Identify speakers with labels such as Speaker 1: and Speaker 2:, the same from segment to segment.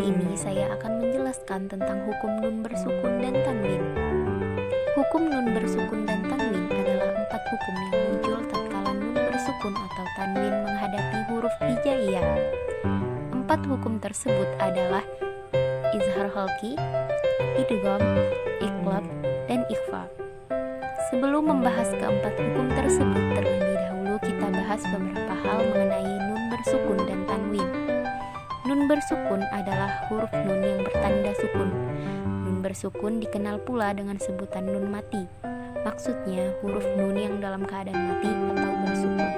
Speaker 1: ini saya akan menjelaskan tentang hukum nun bersukun dan tanwin. Hukum nun bersukun dan tanwin adalah 4 hukum yang muncul tatkala nun bersukun atau tanwin menghadapi huruf hijaiyah. 4 hukum tersebut adalah izhar khalqi, idgham, iqlab, dan ikhfa. Sebelum membahas keempat hukum tersebut, terlebih dahulu kita bahas beberapa hal mengenai nun bersukun dan tanwin. Nun bersukun adalah huruf nun yang bertanda sukun. Nun bersukun dikenal pula dengan sebutan nun mati. Maksudnya huruf nun yang dalam keadaan mati atau bersukun.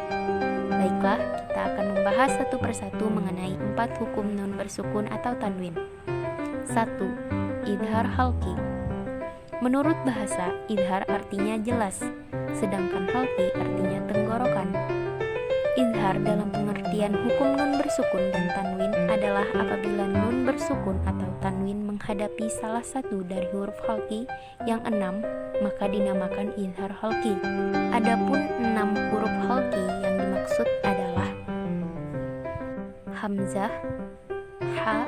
Speaker 1: Baiklah, kita akan membahas satu persatu mengenai 4 hukum nun bersukun atau tanwin. 1. Idhar khalqi. Menurut bahasa, idhar artinya jelas, sedangkan khalqi artinya tenggorokan. Idhar dalam pengertian hukum nun bersukun dan tanwin adalah apabila nun bersukun atau tanwin menghadapi salah satu dari huruf khalqi yang 6, maka dinamakan idhar khalqi. Adapun 6 huruf khalqi yang dimaksud adalah hamzah, ha,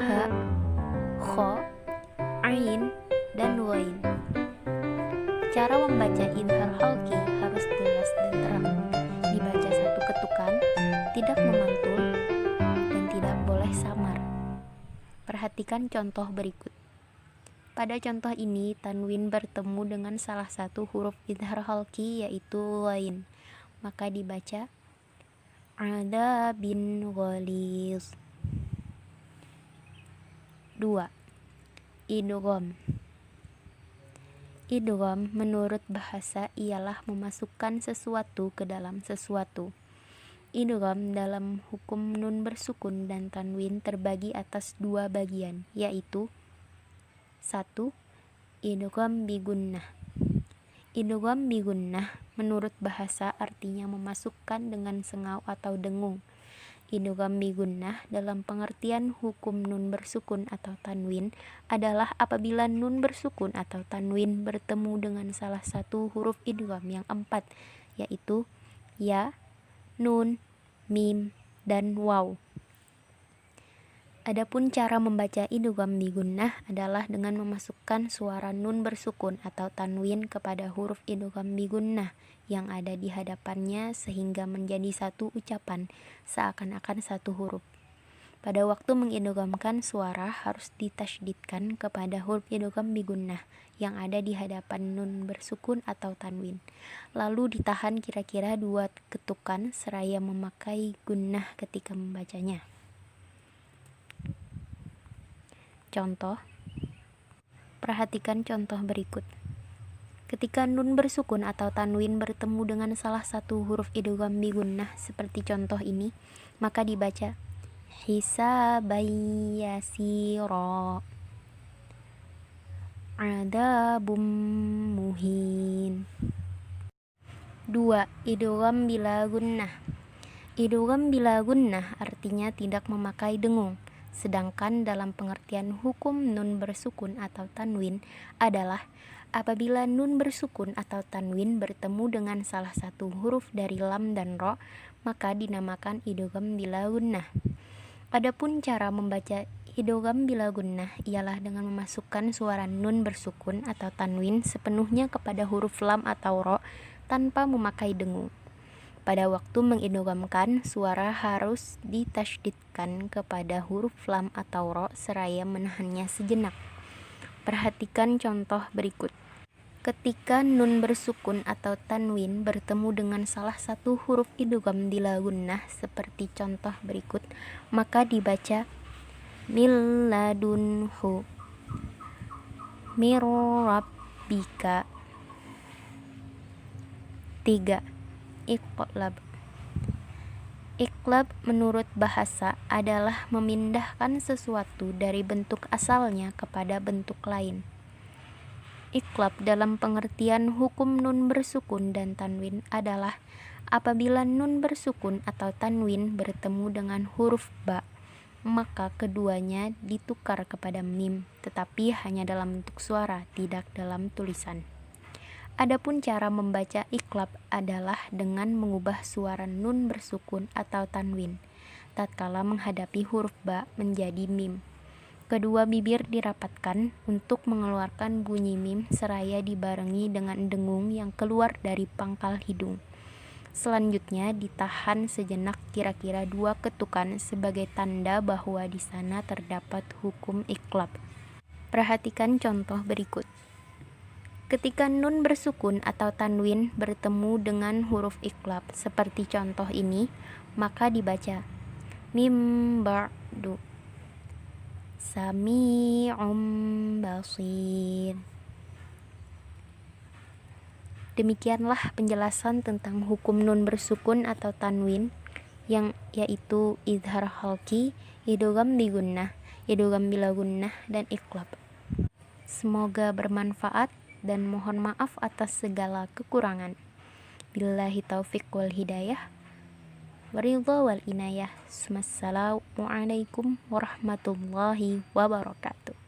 Speaker 1: ha, kha, ain, dan wain. Cara membaca idhar khalqi harus jelas dan terang. Dibaca satu ketukan, tidak memantul, dan tidak boleh samar. Perhatikan contoh berikut. Pada contoh ini, tanwin bertemu dengan salah satu huruf idhar khalqi yaitu wain. Maka dibaca adabin ghaliz. 2. Idgham. Idgham menurut bahasa ialah memasukkan sesuatu ke dalam sesuatu. Idgham dalam hukum nun bersukun dan tanwin terbagi atas 2 bagian, yaitu 1. Idgham bigunnah. Idgham bigunnah menurut bahasa artinya memasukkan dengan sengau atau dengung. Idgham bigunnah dalam pengertian hukum nun bersukun atau tanwin adalah apabila nun bersukun atau tanwin bertemu dengan salah satu huruf idgham yang 4, yaitu ya, nun, mim, dan waw. Adapun cara membaca idgham bigunnah adalah dengan memasukkan suara nun bersukun atau tanwin kepada huruf idgham bigunnah yang ada di hadapannya sehingga menjadi satu ucapan seakan-akan satu huruf. Pada waktu mengidghamkan suara harus ditasydidkan kepada huruf idgham bigunnah yang ada di hadapan nun bersukun atau tanwin. Lalu ditahan kira-kira 2 ketukan seraya memakai gunnah ketika membacanya. Contoh. Perhatikan contoh berikut. Ketika nun bersukun atau tanwin bertemu dengan salah satu huruf idgham bigunnah seperti contoh ini, maka dibaca hisaban yasira, adabum muhin. 2. Idgham bila gunnah. Idgham bila gunnah artinya tidak memakai dengung, sedangkan dalam pengertian hukum nun bersukun atau tanwin adalah apabila nun bersukun atau tanwin bertemu dengan salah satu huruf dari lam dan ro, maka dinamakan idgham bila gunnah. Adapun cara membaca idgham bila gunnah ialah dengan memasukkan suara nun bersukun atau tanwin sepenuhnya kepada huruf lam atau ro tanpa memakai dengung. Pada waktu mengidghamkan, suara harus ditasydidkan kepada huruf lam atau ro seraya menahannya sejenak. Perhatikan contoh berikut. Ketika nun bersukun atau tanwin bertemu dengan salah satu huruf idgham bila gunnah seperti contoh berikut, maka dibaca min ladunhu, mir rabbika. 3. Iqlab. Iqlab menurut bahasa adalah memindahkan sesuatu dari bentuk asalnya kepada bentuk lain. Iqlab dalam pengertian hukum nun bersukun dan tanwin adalah apabila nun bersukun atau tanwin bertemu dengan huruf ba, maka keduanya ditukar kepada mim, tetapi hanya dalam bentuk suara, tidak dalam tulisan. Adapun cara membaca iqlab adalah dengan mengubah suara nun bersukun atau tanwin. tatkala menghadapi huruf ba menjadi mim. Kedua bibir dirapatkan untuk mengeluarkan bunyi mim seraya dibarengi dengan dengung yang keluar dari pangkal hidung. Selanjutnya ditahan sejenak kira-kira 2 ketukan sebagai tanda bahwa di sana terdapat hukum iqlab. Perhatikan contoh berikut. Ketika nun bersukun atau tanwin bertemu dengan huruf iqlab seperti contoh ini, maka dibaca mim ba'du sami'um basir. Demikianlah penjelasan tentang hukum nun bersukun atau tanwin, yang yaitu idhar halqi, idgham bi gunnah, idgham bila gunnah, dan iqlab. Semoga bermanfaat dan mohon maaf atas segala kekurangan. Billahi taufiq wal hidayah. Waridha wal inayah. Wassalamualaikum warahmatullahi wabarakatuh.